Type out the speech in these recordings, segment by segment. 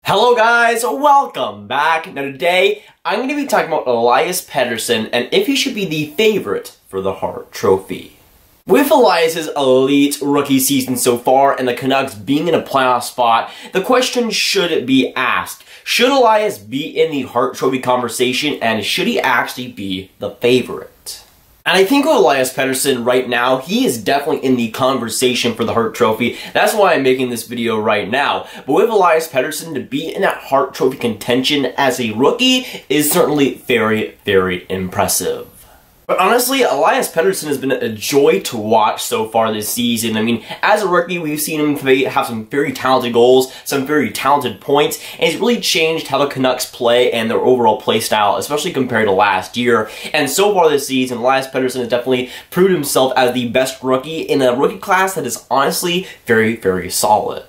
Hello guys, welcome back. Now today, I'm going to be talking about Elias Pettersson and if he should be the favorite for the Hart Trophy. With Elias's elite rookie season so far and the Canucks being in a playoff spot, the question should be asked. Should Elias be in the Hart Trophy conversation and should he actually be the favorite? And I think with Elias Pettersson right now, he is definitely in the conversation for the Hart Trophy. That's why I'm making this video right now. But with Elias Pettersson, to be in that Hart Trophy contention as a rookie is certainly very, very impressive. But honestly, Elias Pettersson has been a joy to watch so far this season. I mean, as a rookie, we've seen him have some very talented goals, some very talented points, and he's really changed how the Canucks play and their overall play style, especially compared to last year. And so far this season, Elias Pettersson has definitely proved himself as the best rookie in a rookie class that is honestly very, very solid.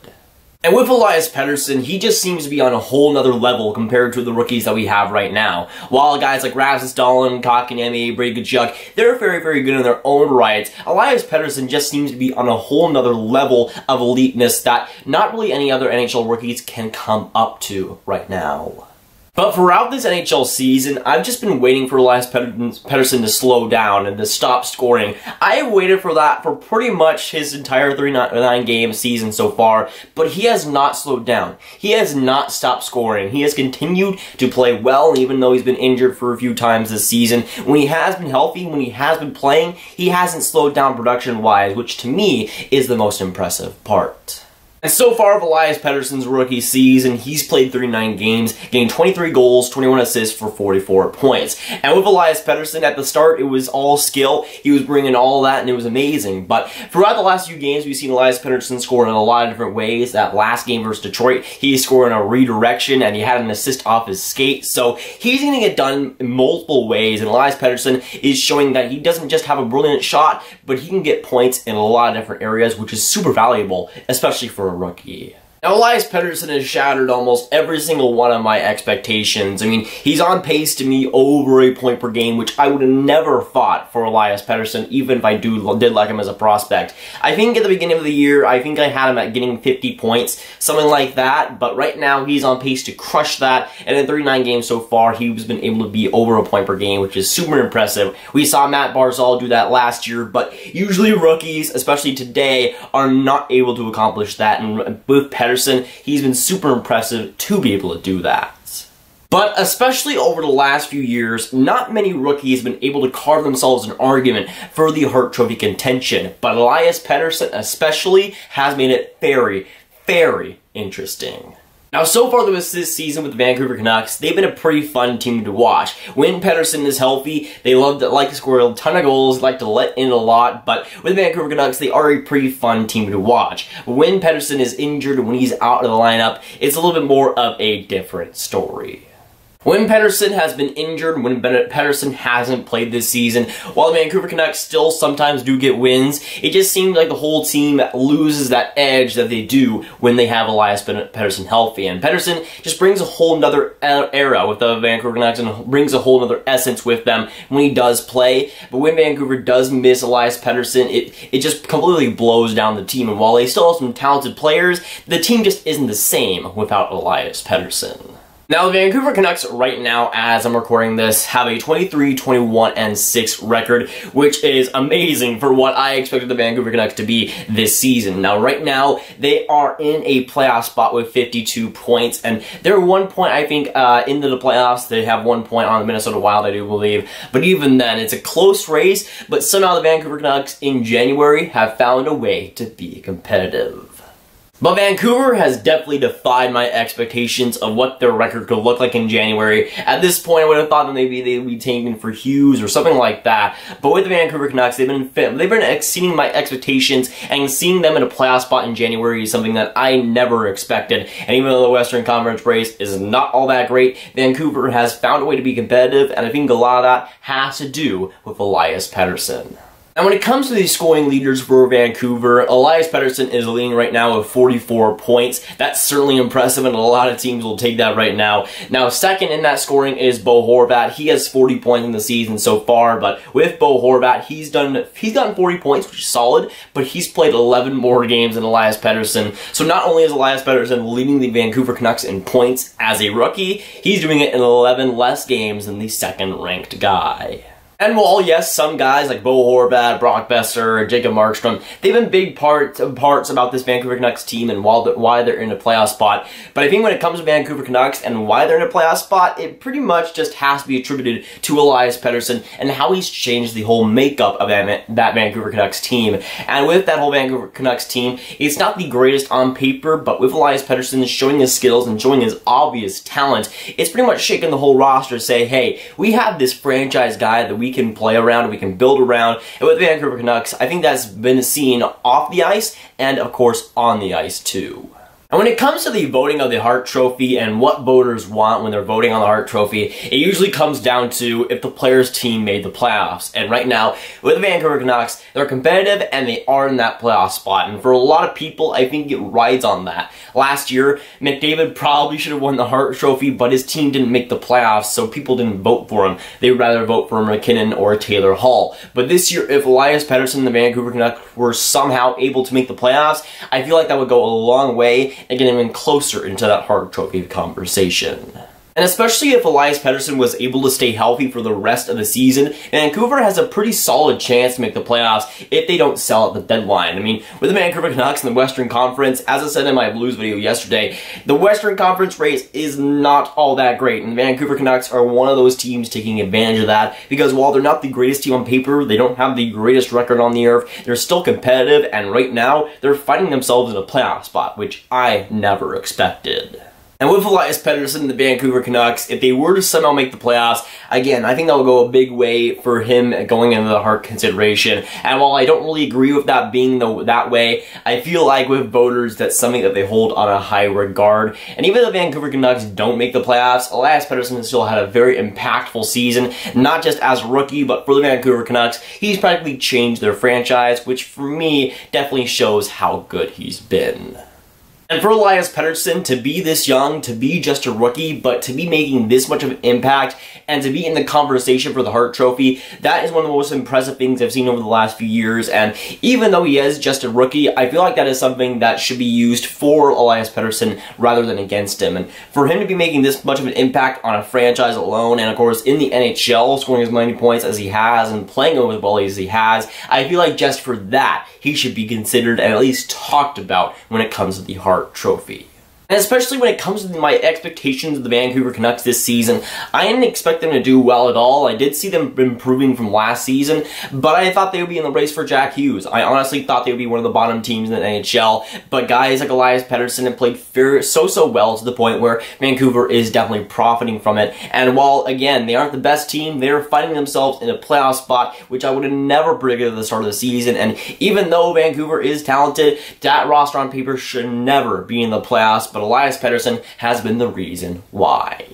And with Elias Pettersson, he just seems to be on a whole nother level compared to the rookies that we have right now. While guys like Graviteh, Kotkaniemi, Brady Tkachuk, they're very, very good in their own rights, Elias Pettersson just seems to be on a whole nother level of eliteness that not really any other NHL rookies can come up to right now. But throughout this NHL season, I've just been waiting for Elias Pettersson to slow down and to stop scoring. I have waited for that for pretty much his entire 39-game season so far, but he has not slowed down. He has not stopped scoring. He has continued to play well, even though he's been injured for a few times this season. When he has been healthy, when he has been playing, he hasn't slowed down production-wise, which to me is the most impressive part. And so far of Elias Pettersson's rookie season, he's played 39 games, getting 23 goals, 21 assists for 44 points. And with Elias Pettersson, at the start, it was all skill. He was bringing all that, and it was amazing. But throughout the last few games, we've seen Elias Pettersson score in a lot of different ways. That last game versus Detroit, he scored in a redirection, and he had an assist off his skate. So he's going to get done in multiple ways, and Elias Pettersson is showing that he doesn't just have a brilliant shot, but he can get points in a lot of different areas, which is super valuable, especially for a rookie. Now, Elias Pettersson has shattered almost every single one of my expectations. I mean, he's on pace to me over a point per game, which I would have never thought for Elias Pettersson, even if I did like him as a prospect. I think at the beginning of the year, I think I had him at getting 50 points, something like that, but right now he's on pace to crush that, and in 39 games so far, he's been able to be over a point per game, which is super impressive. We saw Matt Barzal do that last year, but usually rookies, especially today, are not able to accomplish that, and with Pettersson, he's been super impressive to be able to do that. But especially over the last few years, not many rookies have been able to carve themselves an argument for the Hart Trophy contention, but Elias Pettersson especially has made it very, very interesting. Now, so far this season with the Vancouver Canucks, they've been a pretty fun team to watch. When Pettersson is healthy, they like to score a ton of goals, like to let in a lot, but with the Vancouver Canucks, they are a pretty fun team to watch. When Pettersson is injured, when he's out of the lineup, it's a little bit more of a different story. When Pettersson has been injured, when Pettersson hasn't played this season, while the Vancouver Canucks still sometimes do get wins, it just seems like the whole team loses that edge that they do when they have Elias Pettersson healthy. And Pettersson just brings a whole nother era with the Vancouver Canucks and brings a whole nother essence with them when he does play. But when Vancouver does miss Elias Pettersson, it just completely blows down the team. And while they still have some talented players, the team just isn't the same without Elias Pettersson. Now, the Vancouver Canucks right now, as I'm recording this, have a 23-21-6 record, which is amazing for what I expected the Vancouver Canucks to be this season. Now, right now, they are in a playoff spot with 52 points, and they're 1 point, I think, into the playoffs. They have 1 point on the Minnesota Wild, I do believe. But even then, it's a close race, but somehow the Vancouver Canucks in January have found a way to be competitive. But Vancouver has definitely defied my expectations of what their record could look like in January. At this point, I would have thought that maybe they would be taken for Hughes or something like that. But with the Vancouver Canucks, they've been exceeding my expectations, and seeing them in a playoff spot in January is something that I never expected. And even though the Western Conference race is not all that great, Vancouver has found a way to be competitive, and I think a lot of that has to do with Elias Pettersson. And when it comes to the scoring leaders for Vancouver, Elias Pettersson is leading right now with 44 points. That's certainly impressive, and a lot of teams will take that right now. Now, second in that scoring is Bo Horvat. He has 40 points in the season so far, but with Bo Horvat, he's gotten 40 points, which is solid, but he's played 11 more games than Elias Pettersson. So not only is Elias Pettersson leading the Vancouver Canucks in points as a rookie, he's doing it in 11 less games than the second-ranked guy. And while, yes, some guys like Bo Horvat, Brock Besser, Jacob Markstrom, they've been big parts about this Vancouver Canucks team and why they're in a playoff spot. But I think when it comes to Vancouver Canucks and why they're in a playoff spot, it pretty much just has to be attributed to Elias Pettersson and how he's changed the whole makeup of that Vancouver Canucks team. And with that whole Vancouver Canucks team, it's not the greatest on paper, but with Elias Pettersson showing his skills and showing his obvious talent, it's pretty much shaking the whole roster to say, hey, we have this franchise guy that we can play around, we can build around, and with the Vancouver Canucks, I think that's been seen off the ice, and of course on the ice too. And when it comes to the voting of the Hart Trophy and what voters want when they're voting on the Hart Trophy, it usually comes down to if the player's team made the playoffs. And right now, with the Vancouver Canucks, they're competitive and they are in that playoff spot. And for a lot of people, I think it rides on that. Last year, McDavid probably should have won the Hart Trophy, but his team didn't make the playoffs, so people didn't vote for him. They'd rather vote for McKinnon or Taylor Hall. But this year, if Elias Pettersson and the Vancouver Canucks were somehow able to make the playoffs, I feel like that would go a long way and get even closer into that Hart Trophy conversation. And especially if Elias Pettersson was able to stay healthy for the rest of the season, Vancouver has a pretty solid chance to make the playoffs if they don't sell at the deadline. I mean, with the Vancouver Canucks in the Western Conference, as I said in my Blues video yesterday, the Western Conference race is not all that great, and the Vancouver Canucks are one of those teams taking advantage of that, because while they're not the greatest team on paper, they don't have the greatest record on the earth, they're still competitive, and right now, they're fighting themselves in a playoff spot, which I never expected. And with Elias Pettersson and the Vancouver Canucks, if they were to somehow make the playoffs, again, I think that will go a big way for him going into the Hart consideration. And while I don't really agree with that being that way, I feel like with voters, that's something that they hold on a high regard. And even if the Vancouver Canucks don't make the playoffs, Elias Pettersson has still had a very impactful season, not just as a rookie, but for the Vancouver Canucks, he's practically changed their franchise, which for me definitely shows how good he's been. And for Elias Pettersson to be this young, to be just a rookie, but to be making this much of an impact, and to be in the conversation for the Hart Trophy, that is one of the most impressive things I've seen over the last few years, and even though he is just a rookie, I feel like that is something that should be used for Elias Pettersson rather than against him. And for him to be making this much of an impact on a franchise alone, and of course in the NHL, scoring as many points as he has, and playing as well as he has, I feel like just for that, he should be considered and at least talked about when it comes to the Hart Trophy. And especially when it comes to my expectations of the Vancouver Canucks this season, I didn't expect them to do well at all. I did see them improving from last season, but I thought they would be in the race for Jack Hughes. I honestly thought they would be one of the bottom teams in the NHL, but guys like Elias Pettersson have played so well to the point where Vancouver is definitely profiting from it. And while, again, they aren't the best team, they're fighting themselves in a playoff spot, which I would have never predicted at the start of the season. And even though Vancouver is talented, that roster on paper should never be in the playoffs, but Elias Pettersson has been the reason why.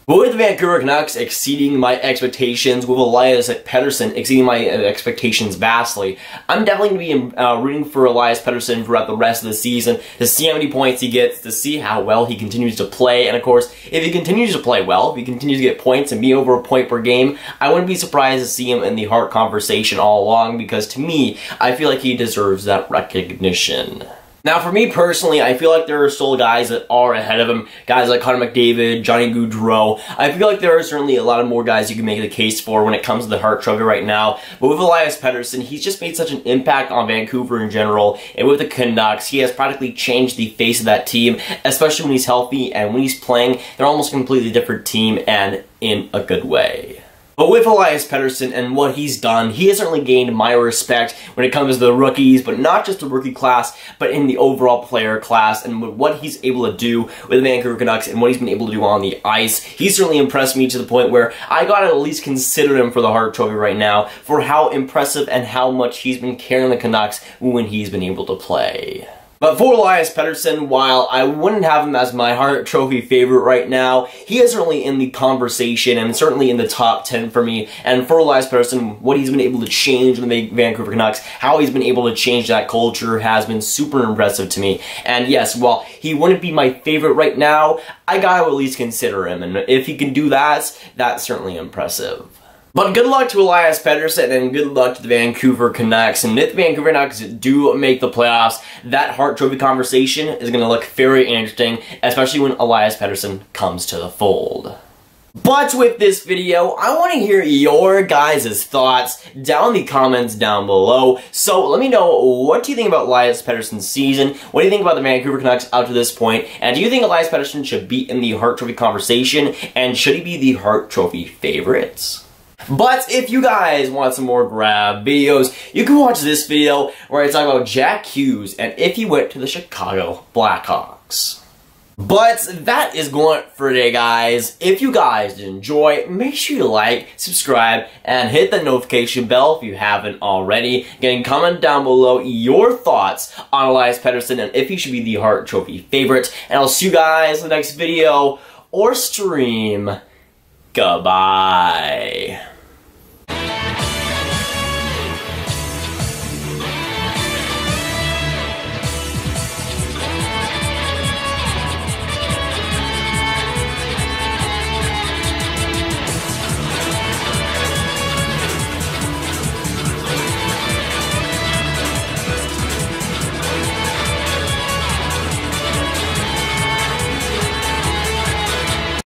But with the Vancouver Canucks exceeding my expectations, with Elias Pettersson exceeding my expectations vastly, I'm definitely going to be rooting for Elias Pettersson throughout the rest of the season, to see how many points he gets, to see how well he continues to play, and of course, if he continues to play well, if he continues to get points and be over a point per game, I wouldn't be surprised to see him in the Hart conversation all along, because to me, I feel like he deserves that recognition. Now, for me personally, I feel like there are still guys that are ahead of him. Guys like Connor McDavid, Johnny Gaudreau. I feel like there are certainly a lot of more guys you can make the case for when it comes to the Hart Trophy right now. But with Elias Pettersson, he's just made such an impact on Vancouver in general. And with the Canucks, he has practically changed the face of that team, especially when he's healthy and when he's playing. They're almost a completely different team, and in a good way. But with Elias Pettersson and what he's done, he has certainly gained my respect when it comes to the rookies, but not just the rookie class, but in the overall player class, and with what he's able to do with the Vancouver Canucks and what he's been able to do on the ice. He's certainly impressed me to the point where I gotta at least consider him for the Hart Trophy right now for how impressive and how much he's been carrying the Canucks when he's been able to play. But for Elias Pettersson, while I wouldn't have him as my Hart Trophy favorite right now, he is certainly in the conversation and certainly in the top 10 for me. And for Elias Pettersson, what he's been able to change in the Vancouver Canucks, how he's been able to change that culture has been super impressive to me. And yes, while he wouldn't be my favorite right now, I gotta at least consider him. And if he can do that, that's certainly impressive. But good luck to Elias Pettersson and good luck to the Vancouver Canucks. And if the Vancouver Canucks do make the playoffs, that Hart Trophy conversation is going to look very interesting, especially when Elias Pettersson comes to the fold. But with this video, I want to hear your guys' thoughts down in the comments down below. So let me know, what do you think about Elias Pettersson's season? What do you think about the Vancouver Canucks up to this point? And do you think Elias Pettersson should be in the Hart Trophy conversation? And should he be the Hart Trophy favorites? But if you guys want some more grab videos, you can watch this video where I talk about Jack Hughes and if he went to the Chicago Blackhawks. But that is going for today, guys. If you guys did enjoy, make sure you like, subscribe, and hit the notification bell if you haven't already. Again, comment down below your thoughts on Elias Pettersson and if he should be the Hart Trophy favorite. And I'll see you guys in the next video or stream. Goodbye.